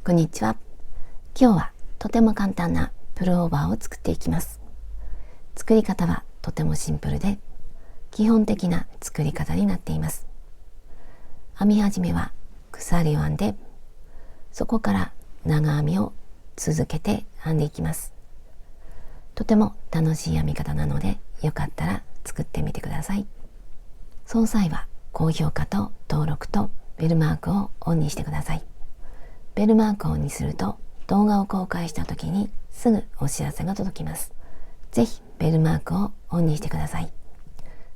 こんにちは。今日はとても簡単なプルオーバーを作っていきます。作り方はとてもシンプルで基本的な作り方になっています。編み始めは鎖を編んで、そこから長編みを続けて編んでいきます。とても楽しい編み方なので、よかったら作ってみてください。その際は高評価と登録とベルマークをオンにしてください。ベルマークをオンにすると動画を公開した時にすぐお知らせが届きます。ぜひベルマークをオンにしてください。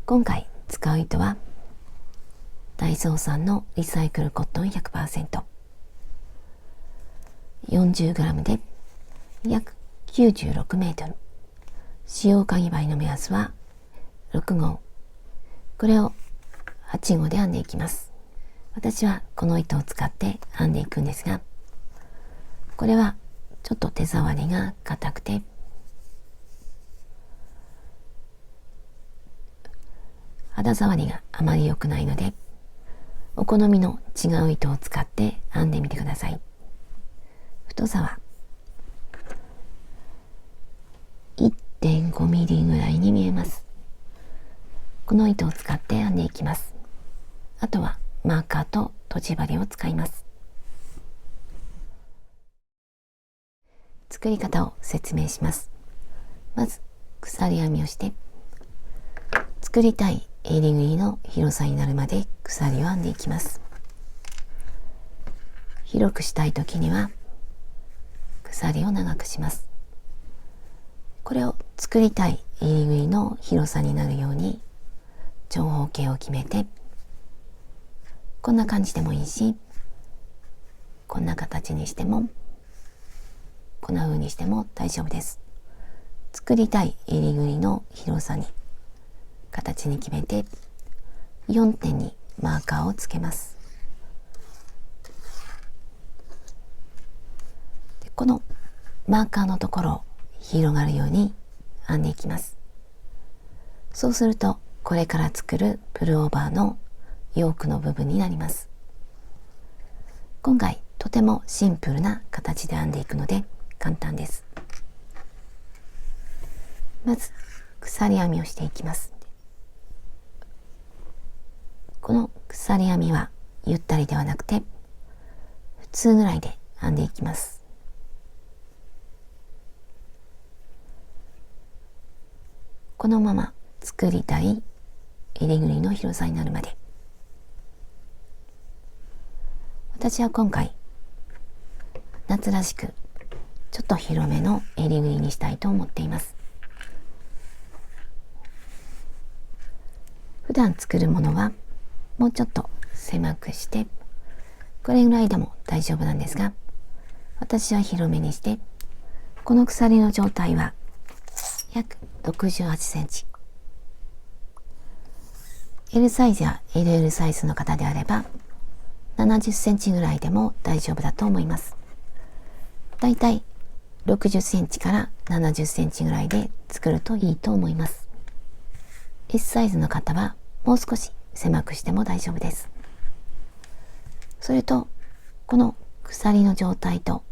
今回使う糸はダイソーさんのリサイクルコットン 100%、 40g で約96メートル、使用かぎ針の目安は6号、これを8号で編んでいきます。私はこの糸を使って編んでいくんですが、これはちょっと手触りが硬くて肌触りがあまり良くないので、お好みの違う糸を使って編んでみてください。太さは 1.5 ミリぐらいに見えます。この糸を使って編んでいきます。あとはマーカーととじ針を使います。作り方を説明します。まず鎖編みをして、作りたい襟ぐりの広さになるまで鎖を編んでいきます。広くしたいときには鎖を長くします。これを作りたい襟ぐりの広さになるように長方形を決めて、こんな感じでもいいし、こんな形にしても、こんな風にしても大丈夫です。作りたい襟ぐりの広さに形に決めて、4点にマーカーをつけます。でこのマーカーのところを広がるように編んでいきます。そうするとこれから作るプルオーバーのヨークの部分になります。今回とてもシンプルな形で編んでいくので簡単です。まず鎖編みをしていきます。この鎖編みはゆったりではなくて普通ぐらいで編んでいきます。このまま作りたい襟ぐりの広さになるまで。私は今回夏らしくちょっと広めの襟ぐりにしたいと思っています。普段作るものはもうちょっと狭くして、これぐらいでも大丈夫なんですが、私は広めにして、この鎖の状態は約68センチ。L サイズや LL サイズの方であれば70センチぐらいでも大丈夫だと思います。だいたい60センチから70センチぐらいで作るといいと思います。S サイズの方はもう少し狭くしても大丈夫です。それとこの鎖の状態と、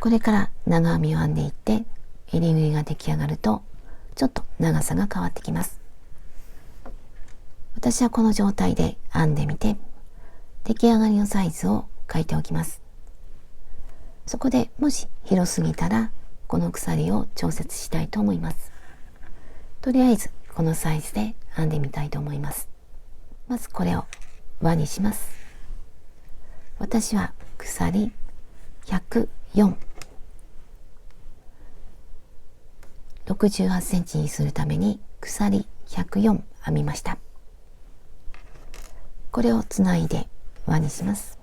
これから長編みを編んでいって襟ぐりが出来上がるとちょっと長さが変わってきます。私はこの状態で編んでみて出来上がりのサイズを書いておきます。そこでもし広すぎたらこの鎖を調節したいと思います。とりあえずこのサイズで編んでみたいと思います。まずこれを輪にします。私は鎖104、68センチにするために鎖104編みました。これをつないで輪にします。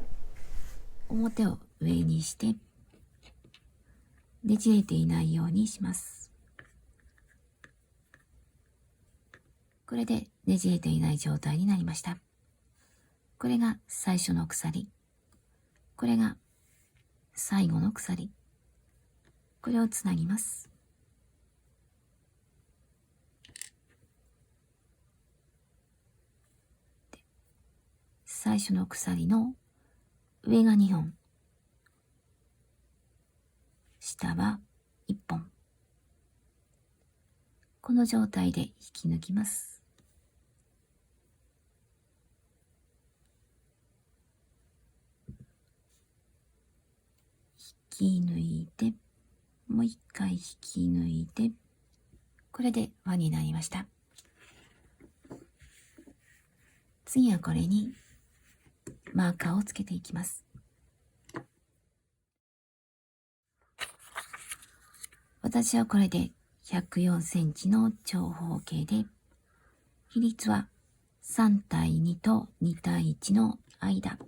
表を上にしてねじれていないようにします。これでねじれていない状態になりました。これが最初の鎖、これが最後の鎖、これをつなぎます。最初の鎖の上が2本、下は1本。この状態で引き抜きます。引き抜いて、もう一回引き抜いて、これで輪になりました。次はこれにマーカーをつけていきます。私はこれで104センチの長方形で、比率は3対2と2対1の間。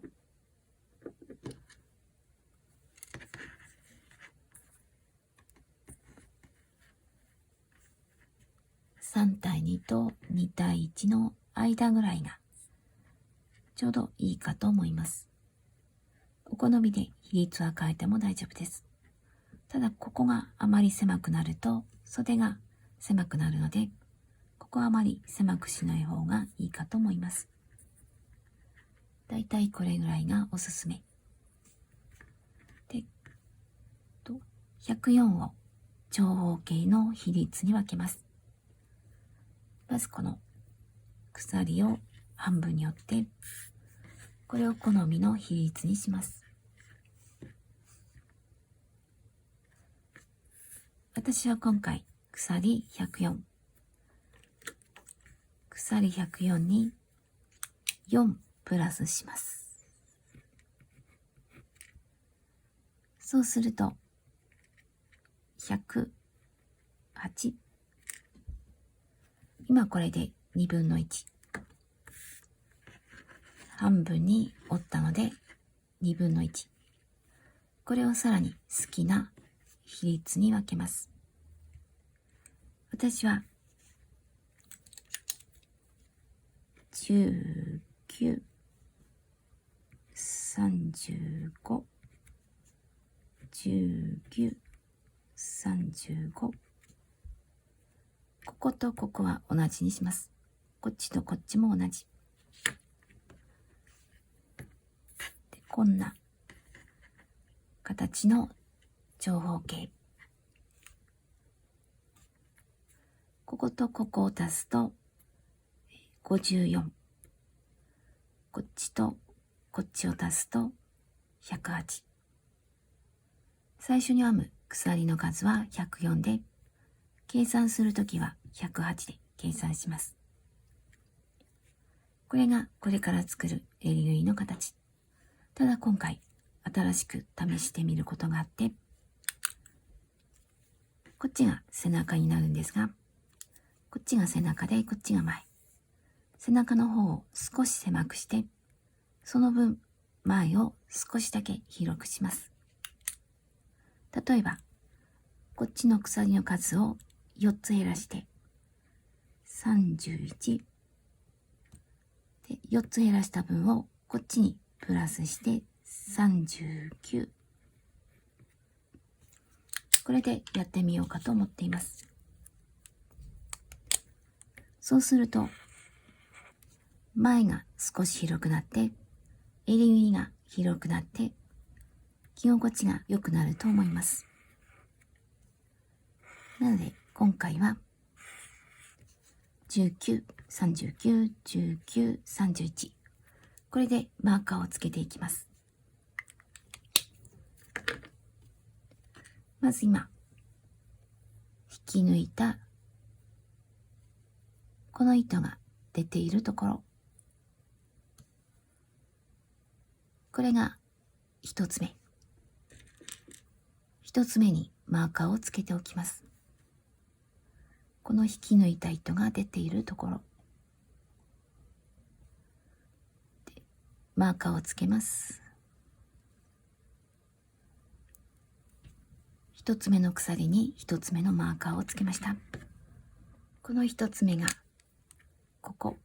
3対2と2対1の間ぐらいがちょうどいいかと思います。お好みで比率は変えても大丈夫です。ただここがあまり狭くなると袖が狭くなるので、ここはあまり狭くしない方がいいかと思います。だいたいこれぐらいがおすすめ。で、104を長方形の比率に分けます。まずこの鎖を半分に折って、これを好みの比率にします。私は今回鎖104、鎖104に4プラスします。そうすると108。今これで2分の1。半分に折ったので2分の1。これをさらに好きな比率に分けます。私は19、35、19、35。こことここは同じにします。こっちとこっちも同じ。で、こんな形の長方形。こことここを足すと54。こっちとこっちを足すと108。最初に編む鎖の数は104で、計算するときは108で計算します。これがこれから作る襟縫いの形。ただ今回新しく試してみることがあって、こっちが背中になるんですが、こっちが背中でこっちが前。背中の方を少し狭くして、その分前を少しだけ広くします。例えば、こっちの鎖の数を4つ減らして、31。で、4つ減らした分をこっちにプラスして39。これでやってみようかと思っています。そうすると、前が少し広くなって、襟縫いが広くなって、着心地が良くなると思います。なので、今回は、19、39、19、31。これでマーカーをつけていきます。まず今、引き抜いた、この糸が出ているところ。これが一つ目。一つ目にマーカーをつけておきます。この引き抜いた糸が出ているところ。で、マーカーをつけます。一つ目の鎖に一つ目のマーカーをつけました。この一つ目がここ。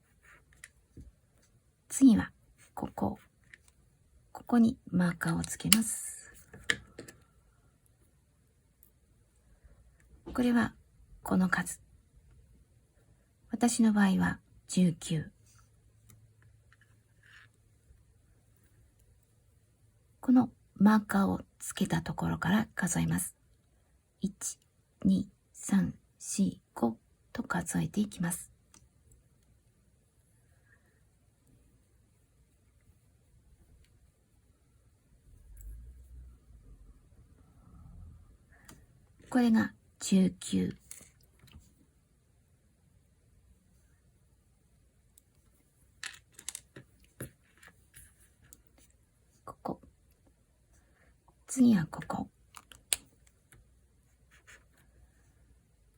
次はここ。ここにマーカーをつけます。これはこの数。私の場合は19。このマーカーをつけたところから数えます。1、2、3、4、5と数えていきます。これが19。ここ。次はここ。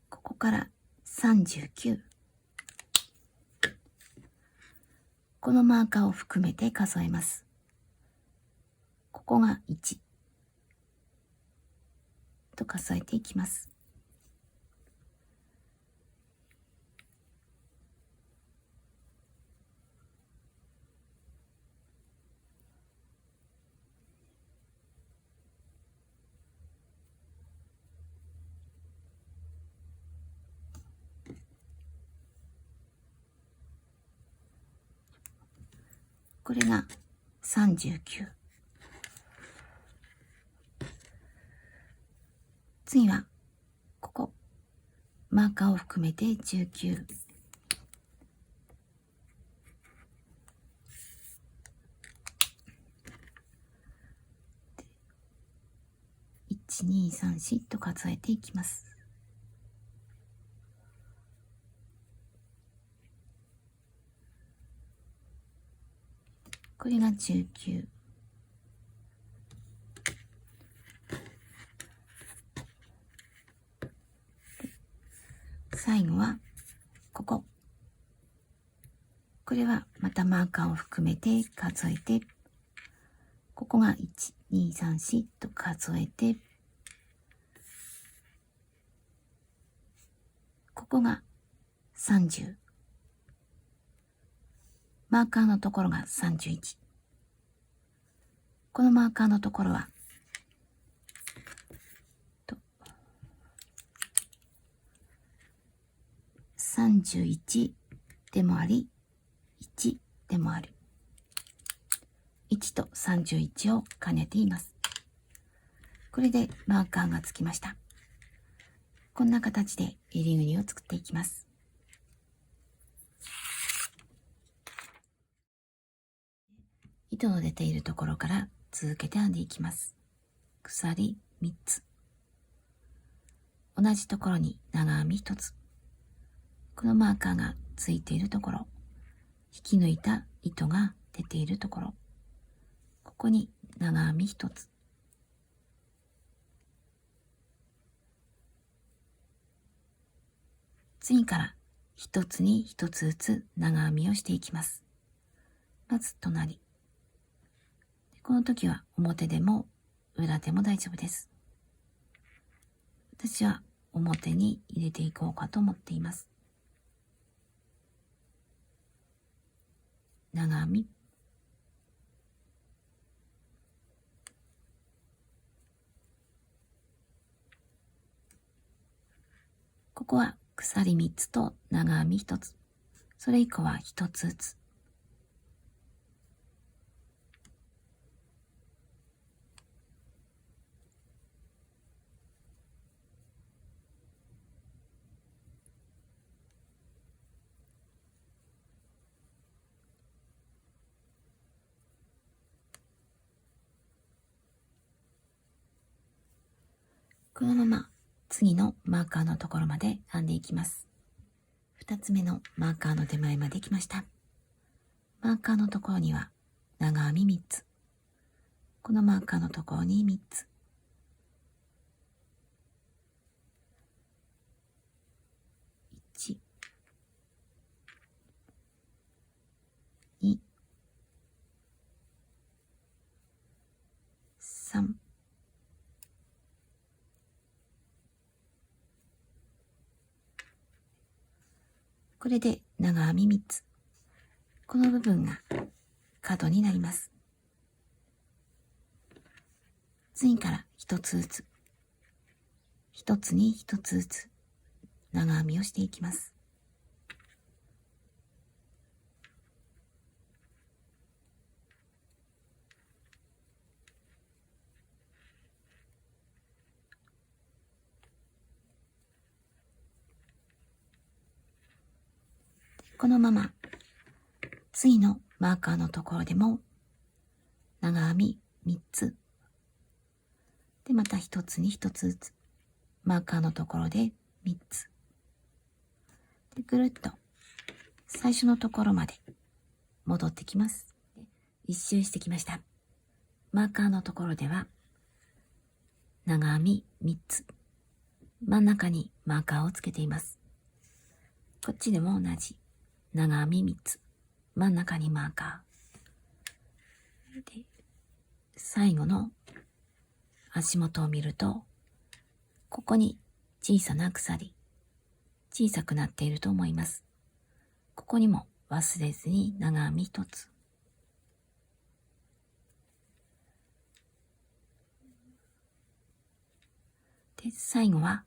ここから39。このマーカーを含めて数えます。ここが1と数えていきます。これが39。次はここ。マーカーを含めて19。1、2、3、4と数えていきます。これが19。最後はここ。これはまたマーカーを含めて数えて、ここが1、2、3、4と数えて、ここが30。マーカーのところが31。このマーカーのところは、31でもあり、1でもある。1と31を兼ねています。これでマーカーがつきました。こんな形で襟ぐりを作っていきます。糸の出ているところから続けて編んでいきます。鎖3つ。同じところに長編み1つ。このマーカーがついているところ、引き抜いた糸が出ているところ、ここに長編み1つ。次から1つに1つずつ長編みをしていきます。まず隣。この時は表でも裏でも大丈夫です。私は表に入れていこうかと思っています。長編み。ここは鎖3つと長編み1つ。それ以降は1つずつ。このまま次のマーカーのところまで編んでいきます。2つ目のマーカーの手前まで来ました。マーカーのところには長編み3つ。このマーカーのところに3つ。1、2、3、これで長編み3つ。この部分が角になります。次から1つずつ。1つに1つずつ長編みをしていきます。このまま次のマーカーのところでも長編み3つで、また1つに1つずつマーカーのところで3つで、ぐるっと最初のところまで戻ってきます。一周してきました。マーカーのところでは長編み3つ、真ん中にマーカーをつけています。こっちでも同じ長編み3つ、真ん中にマーカーで、最後の足元を見ると、ここに小さな鎖、小さくなっていると思います。ここにも忘れずに長編み1つ。で、最後は、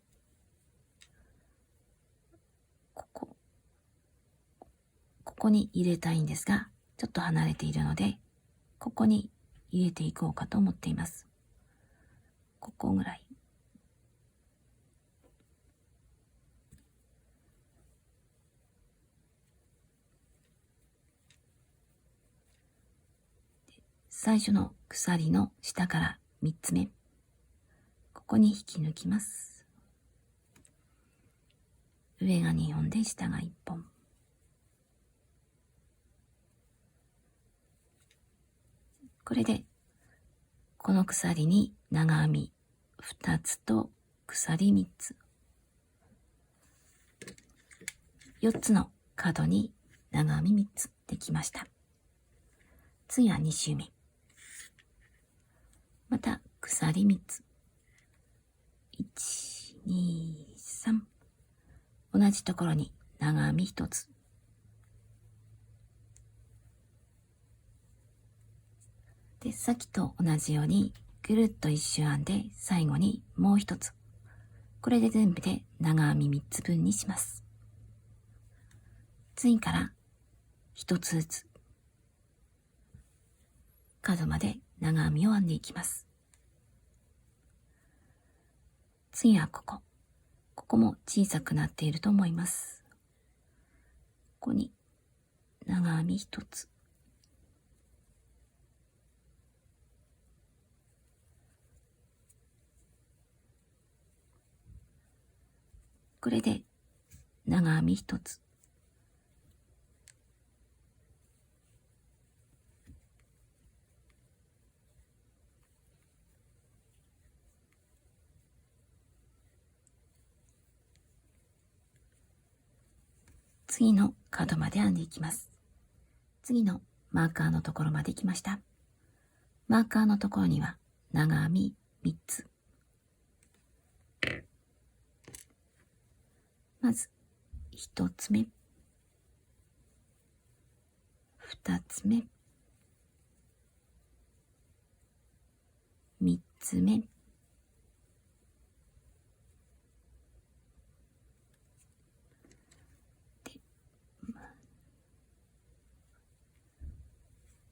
ここに入れたいんですが、ちょっと離れているので、ここに入れていこうかと思っています。ここぐらい。最初の鎖の下から3つ目。ここに引き抜きます。上が2本で下が1本。これで、この鎖に長編み2つと鎖3つ。4つの角に長編み3つできました。次は2周目。また鎖3つ。1、2、3。同じところに長編み1つ。で、さっきと同じようにぐるっと一周編んで最後にもう1つ。これで全部で長編み3つ分にします。次から1つずつ角まで長編みを編んでいきます。次はここも小さくなっていると思います。ここに長編み1つ。これで長編み1つ。次の角まで編んでいきます。次のマーカーのところまで来ました。マーカーのところには長編み3つ。まず1つ目、2つ目、3つ目、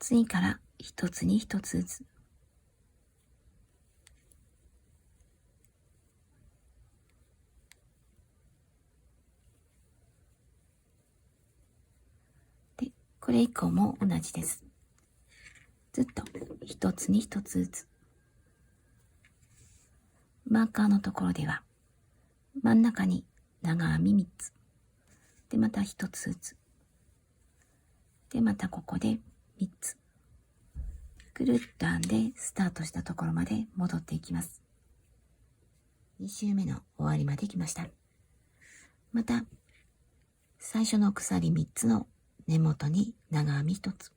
次から1つに1つずつ。で、これ以降も同じです。ずっと1つに1つずつ。マーカーのところでは真ん中に長編み3つ。で、また1つずつ。で、またここで3つ。ぐるっと編んでスタートしたところまで戻っていきます。2周目の終わりまで来ました。また最初の鎖3つの根元に長編み1つ。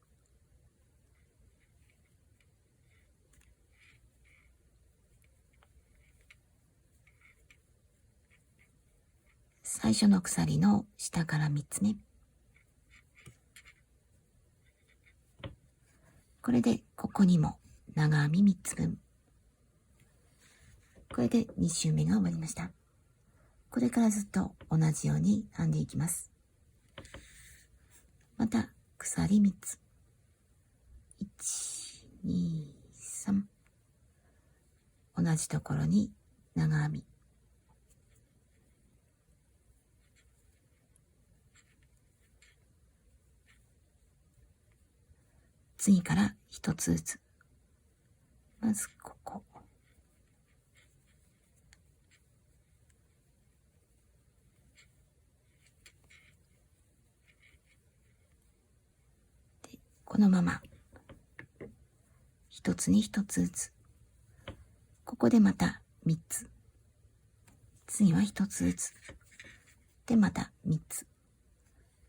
最初の鎖の下から3つ目。これでここにも長編み3つ分。これで2周目が終わりました。これからずっと同じように編んでいきます。また鎖3つ。1、2、3。同じところに長編み。次から一つずつ。まずここ。で、このまま一つに一つずつ。ここでまた3つ。次は一つずつ。で、また3つ。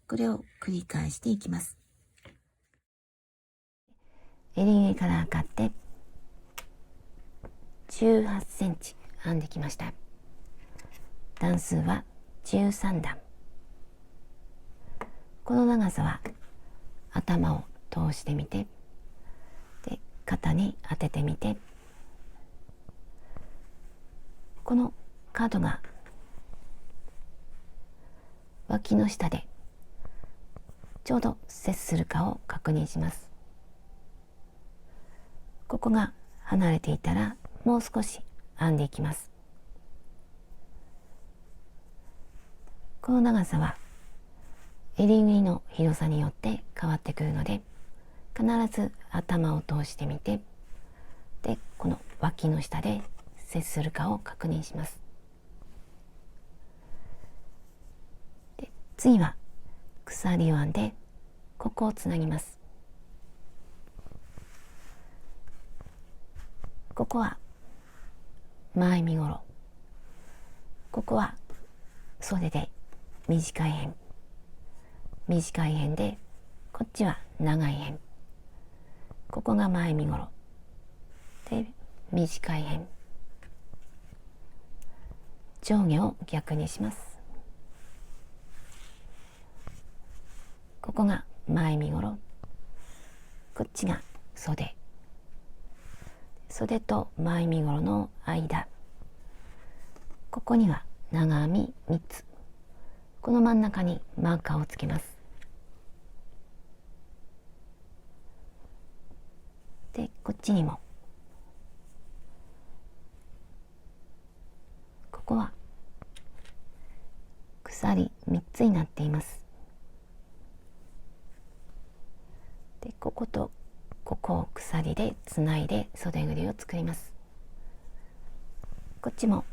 これを繰り返していきます。襟上から測って18センチ編んできました。段数は13段。この長さは頭を通してみて、で肩に当ててみて、この角が脇の下でちょうど接するかを確認します。ここが離れていたらもう少し編んでいきます。この長さは襟縫いの広さによって変わってくるので、必ず頭を通してみて、でこの脇の下で接するかを確認します。で次は鎖を編んでここをつなぎます。ここは前身ごろ、ここは袖で短い辺、短い辺でこっちは長い辺、ここが前身ごろで短い辺、上下を逆にします。ここが前身ごろ、こっちが袖、袖と前身ごろの間、ここには長編み3つ、この真ん中にマーカーをつけます。でこっちにも、ここは鎖3つになっています。でこことここを鎖でつないで袖ぐりを作ります。こっちも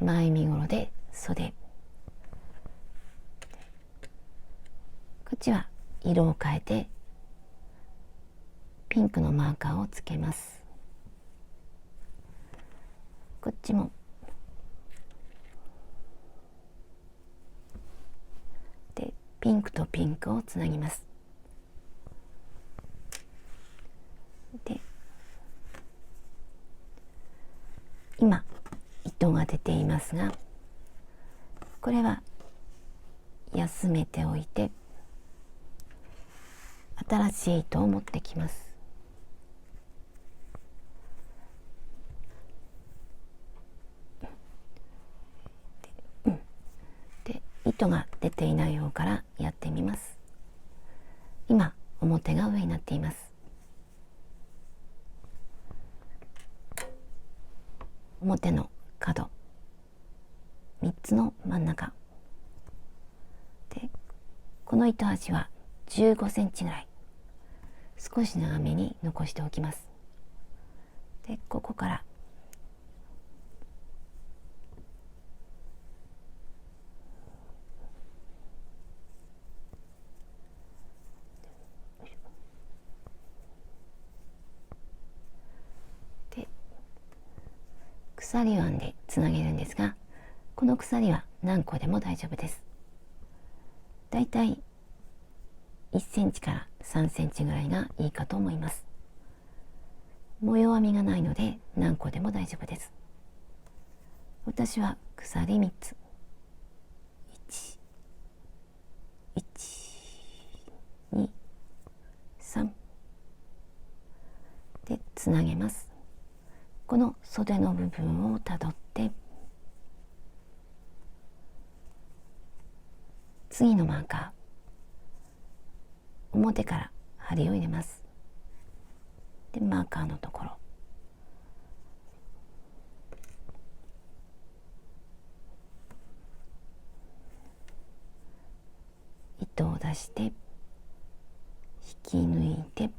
前身ごろで袖、こっちは色を変えてピンクのマーカーをつけます。こっちもでピンクとピンクをつなぎます。で今糸が出ていますが、これは休めておいて新しい糸を持ってきます。で糸が出ていない方からやってみます。今表が上になっています。表の角3つの真ん中で、この糸端は15センチぐらい少し長めに残しておきます。でここからで鎖を編んでつなげるんですが、この鎖は何個でも大丈夫です。だいたい1センチから3センチぐらいがいいかと思います。模様編みがないので何個でも大丈夫です。私は鎖3つ、1、2、3でつなげます。この袖の部分をたどって次のマーカー、表から針を入れます。でマーカーのところ、糸を出してき抜いて、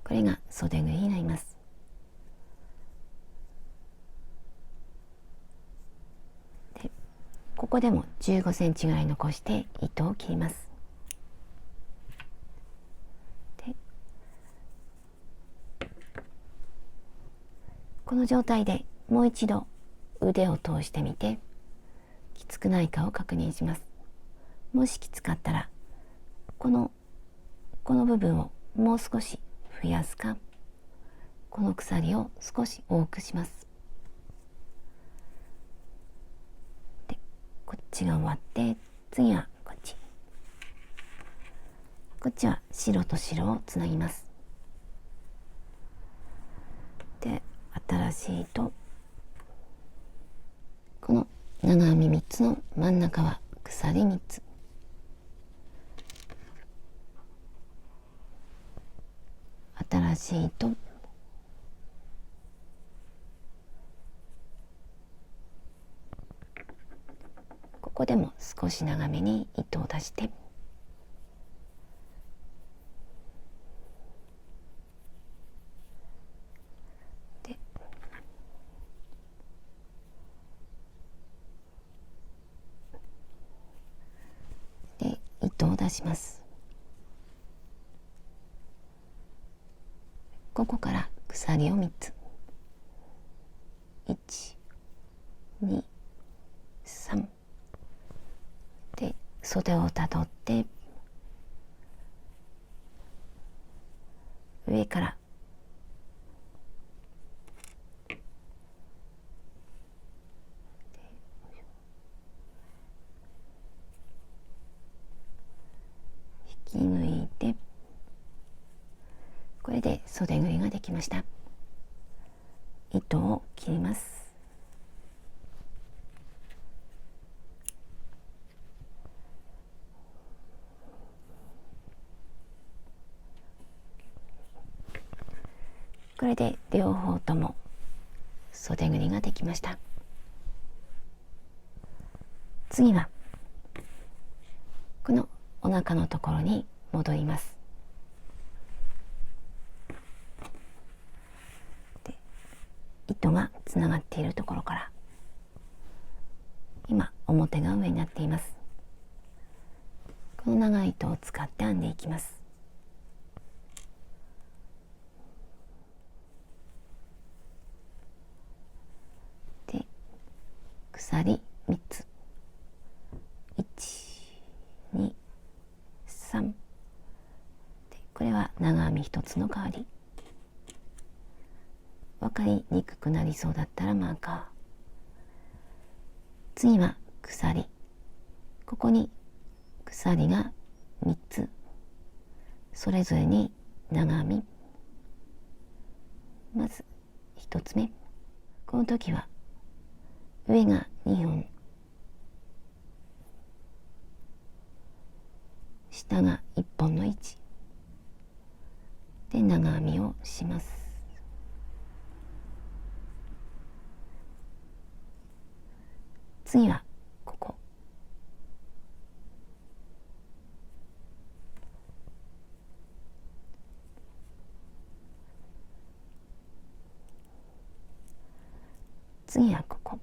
これが袖縫いになります。でここでも15センチぐらい残して糸を切ります。でこの状態でもう一度腕を通してみて、きつくないかを確認します。もしきつかったらこの部分をもう少し増やすか、この鎖を少し多くします。でこっちが終わって、次はこっちは白と白をつなぎます。で新しい糸、この長編み3つの真ん中は鎖3つ、新しい糸、ここでも少し長めに糸を出して、で糸を出します。ここから鎖を3つ、1、2、3で袖をたどって上から引き抜いて、これで袖ぐりができました。糸を切ります。これで両方とも袖ぐりができました。次はこのお腹のところに戻ります。で糸がつながっているところから、今表が上になっています。この長い糸を使って編んでいきます。で鎖3つ、1、2、3で、これは長編み1つの代わり。分かりにくくなりそうだったらマーカー。次は鎖、ここに鎖が3つ、それぞれに長編み。まず1つ目、この時は上が2本、下が1本の位置で長編みをします。次はここ、次はここ、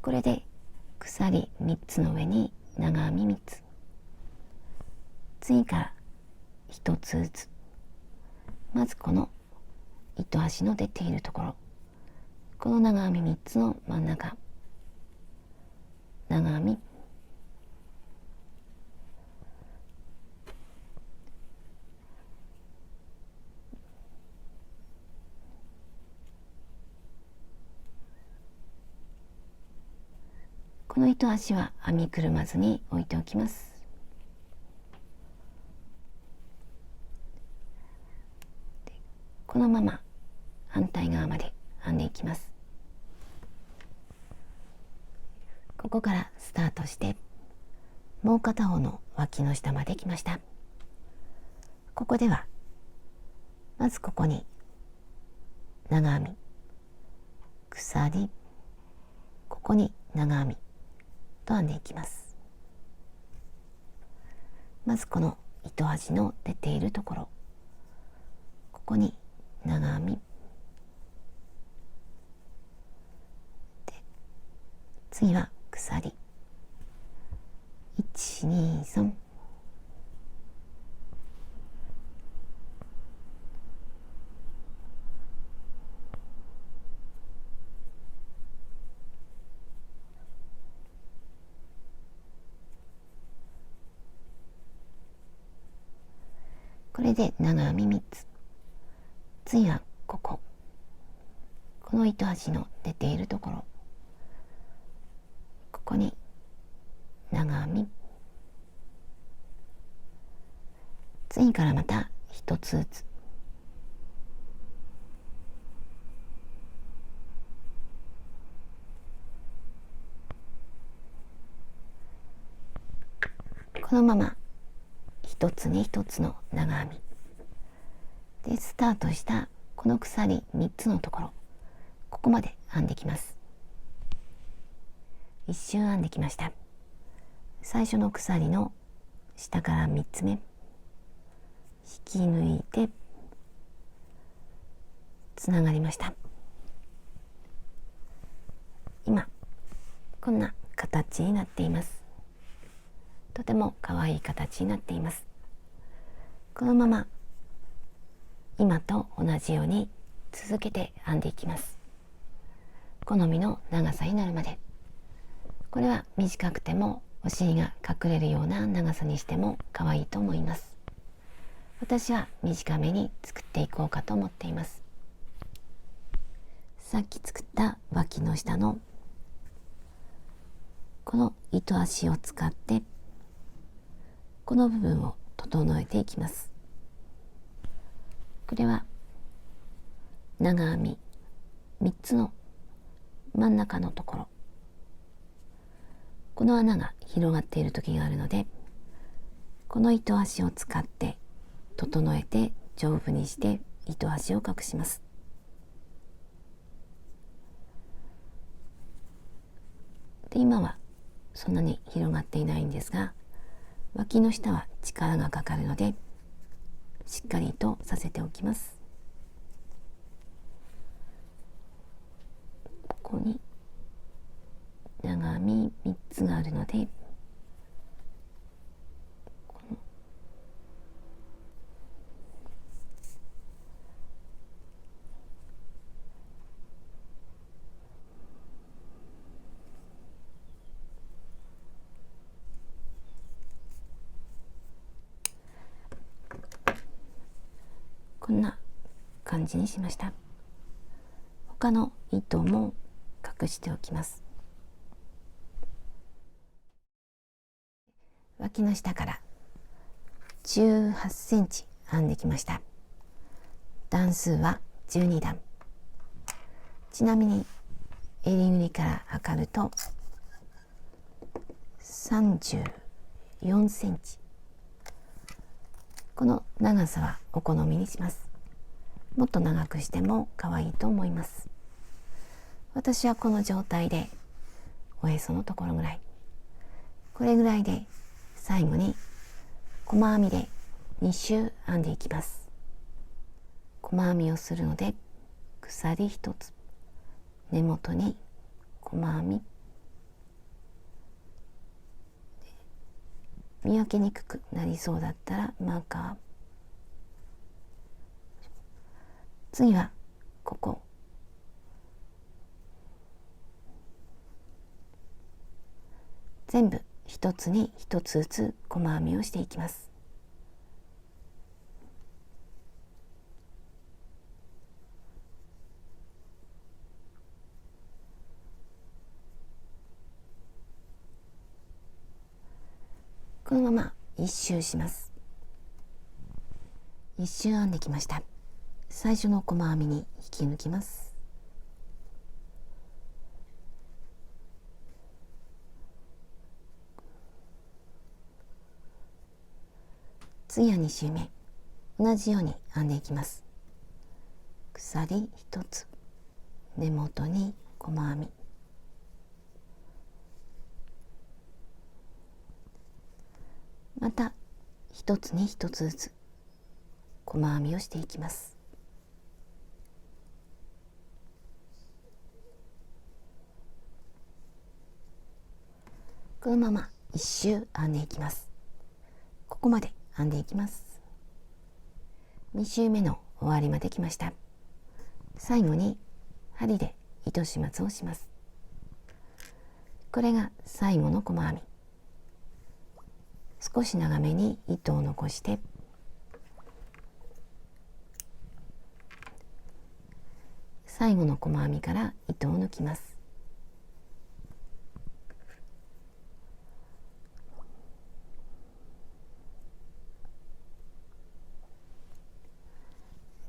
これで鎖3つの上に長編み3つ、次から1つずつ、まずこの糸端の出ているところ、この長編み3つの真ん中、長編み、この糸端は編みくるまずに置いておきます。このまま反対側まで編んでいきます。ここからスタートして、もう片方の脇の下まで来ました。ここではまずここに長編み、鎖、こに長編みと編んでいきます。まずこの糸端の出ているところ、ここに長編みで、次は鎖123、これで長編み3つ。次はこの糸端の出ているところ、ここに長編み、次からまた1つずつ、このまま一つに一つの長編みで、スタートしたこの鎖3つのところ、ここまで編んできます。一周編んできました。最初の鎖の下から3つ目引き抜いてつながりました。今こんな形になっています。とても可愛い形になっています。このまま今と同じように続けて編んでいきます。好みの長さになるまで。これは短くてもお尻が隠れるような長さにしても可愛いと思います。私は短めに作っていこうかと思っています。さっき作った脇の下のこの糸足を使ってこの部分を整えていきます。これは長編み3つの真ん中のところ、この穴が広がっている時があるので、この糸足を使って整えて丈夫にして糸足を隠します。で、今はそんなに広がっていないんですが、脇の下は力がかかるのでしっかりとさせておきます。ここに長編み3つがあるので、こんな感じにしました。他の糸も隠しておきます。脇の下から18センチ編んできました。段数は12段。ちなみに襟ぐりから測ると34センチ。この長さはお好みにします。もっと長くしても可愛いと思います。私はこの状態でおへそのところぐらい、これぐらいで最後に細編みで2周編んでいきます。細編みをするので鎖1つ、根元に細編み、見分けにくくなりそうだったらマーカー、次はここ全部一つに一つずつ細編みをしていきます。このまま一周します。一周編んできました。最初の細編みに引き抜きます。次は2周目、同じように編んでいきます。鎖1つ、根元に細編み、また一つに一つずつ細編みをしていきます。このまま一周編んでいきます。ここまで編んでいきます。2周目の終わりまで来ました。最後に針で糸始末をします。これが最後の細編み。少し長めに糸を残して最後の細編みから糸を抜きます。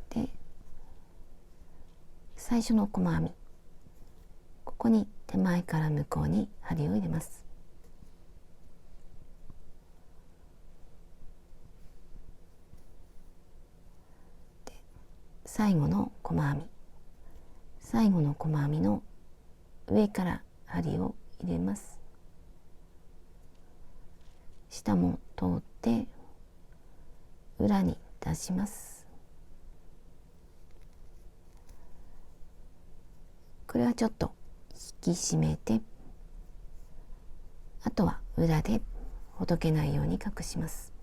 で、最初の細編み、ここに手前から向こうに針を入れます。で、最後の細編み、最後の細編みの上から針を入れます。下も通って裏に出します。これはちょっと引き締めて、あとは裏でほどけないように隠します。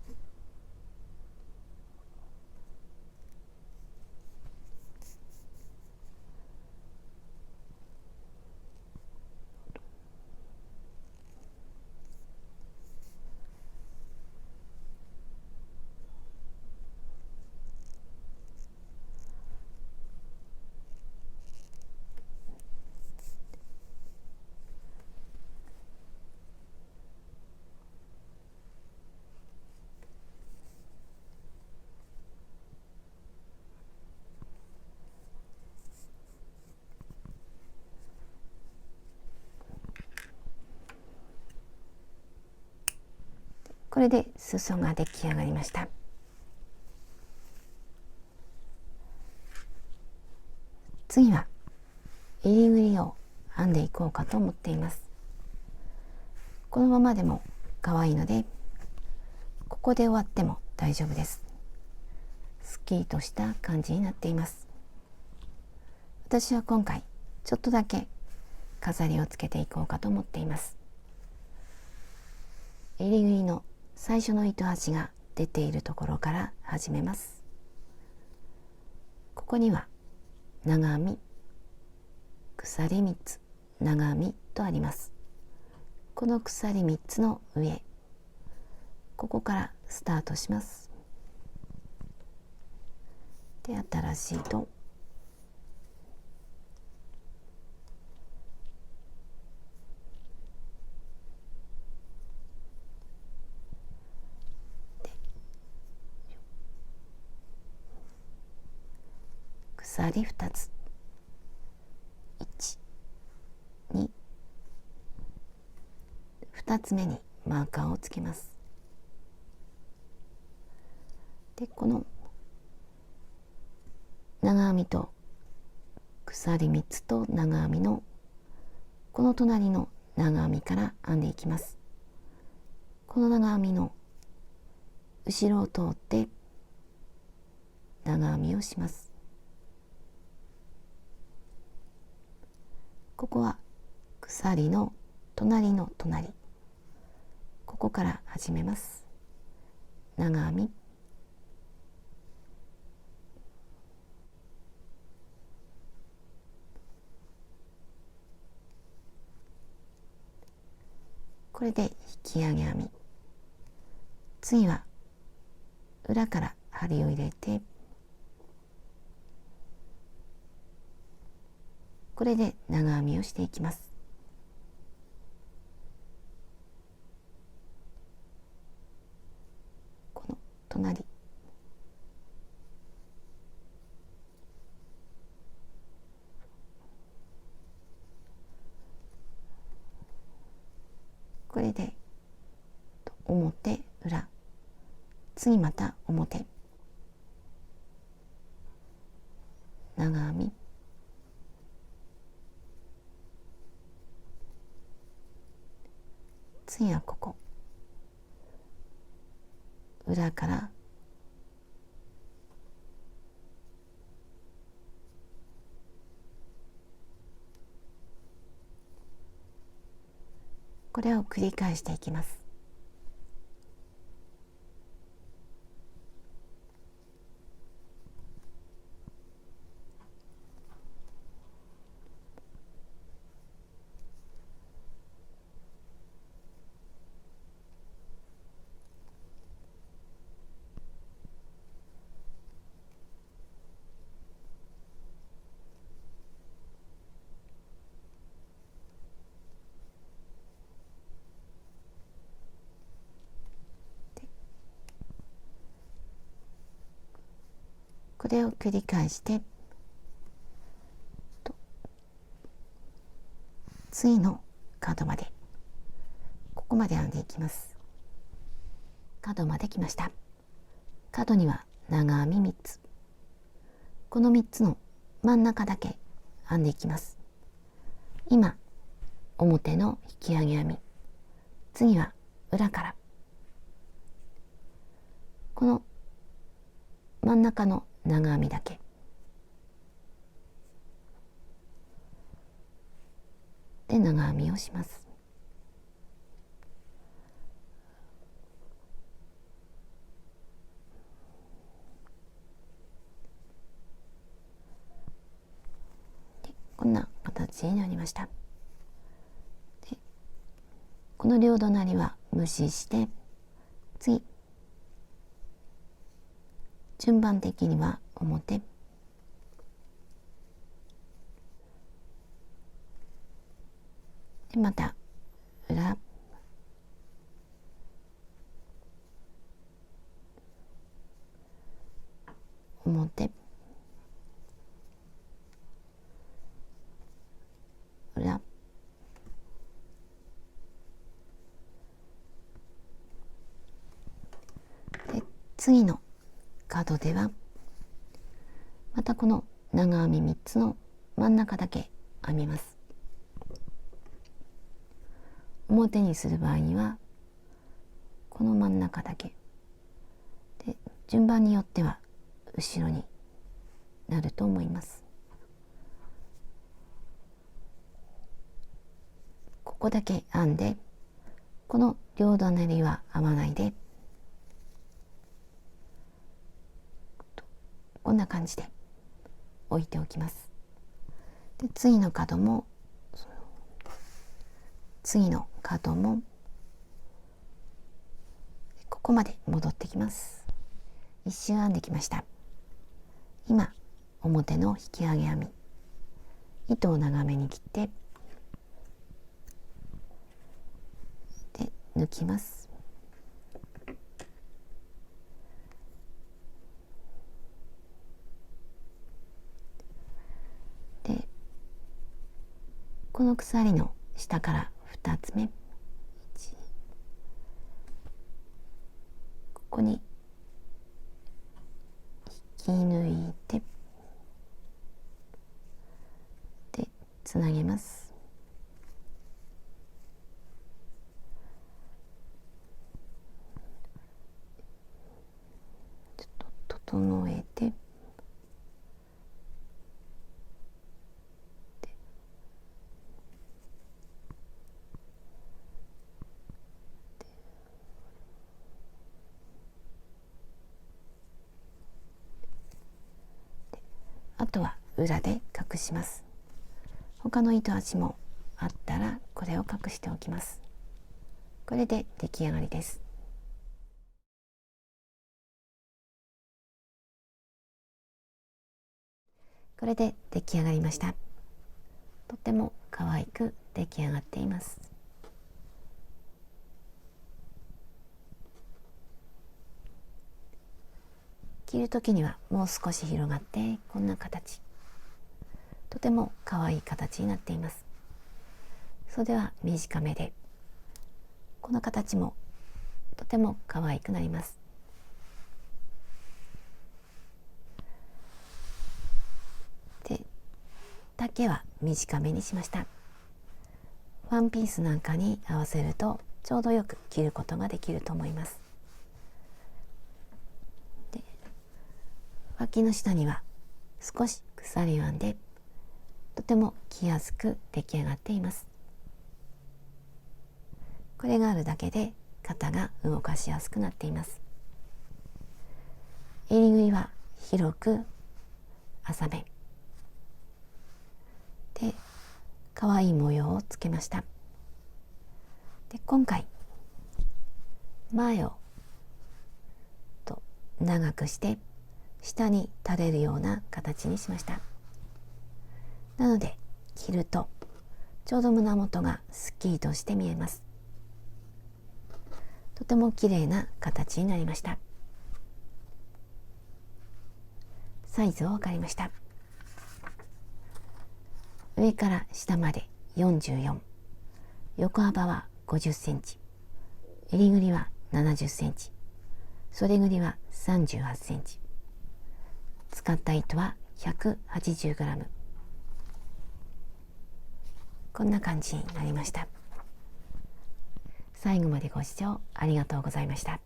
これで裾が出来上がりました。次は襟ぐりを編んでいこうかと思っています。このままでも可愛いので、ここで終わっても大丈夫です。すっきりとした感じになっています。私は今回ちょっとだけ飾りをつけていこうかと思っています。襟ぐりの最初の糸端が出ているところから始めます。ここには長編み、鎖3つ、長編みとあります。この鎖3つの上、ここからスタートします。で、新しい糸、鎖2つ、1、2、2つ目にマーカーをつけます。で、この長編みと鎖3つと長編みのこの隣の長編みから編んでいきます。この長編みの後ろを通って長編みをします。ここは鎖の隣の隣、ここから始めます。長編み、これで引き上げ編み。次は裏から針を入れて、これで長編みをしていきます。この隣、これで表裏、次また表、長編み、次はここ裏からこれを繰り返していきます。これを繰り返して次の角まで、ここまで編んでいきます。角まで来ました。角には長編み3つ、この3つの真ん中だけ編んでいきます。今表の引き上げ編み、次は裏からこの真ん中の長編みだけで長編みをします。でこんな形になりました。でこの両隣は無視して次順番的には表でまた裏表裏で次の角ではまたこの長編み3つの真ん中だけ編みます。表にする場合にはこの真ん中だけで、順番によっては後ろになると思います。ここだけ編んでこの両隣は編まないで、こんな感じで置いておきます。で次の角もここまで戻ってきます。一周編んできました。今表の引き上げ編み、糸を長めに切ってで抜きます。でこの鎖の下から2つ目、ここに引き抜いてでつなげます。ちょっと整えてあとは裏で隠します。他の糸端もあったらこれを隠しておきます。これで出来上がりです。これで出来上がりました。とても可愛く出来上がっています。着る時にはもう少し広がってこんな形、とても可愛い形になっています。袖は短めでこの形もとても可愛くなります。で丈は短めにしました。ワンピースなんかに合わせるとちょうどよく着ることができると思います。脇の下には少し鎖を編んで、とても着やすく出来上がっています。これがあるだけで肩が動かしやすくなっています。襟ぐりは広く浅めで、可愛い模様をつけました。で、今回前を長くして下に垂れるような形にしました。なので着るとちょうど胸元がすっきりとして見えます。とても綺麗な形になりました。サイズを測りました。上から下まで44、横幅は50センチ、襟ぐりは70センチ、袖ぐりは38センチ、使った糸は 180g、 こんな感じになりました。最後までご視聴ありがとうございました。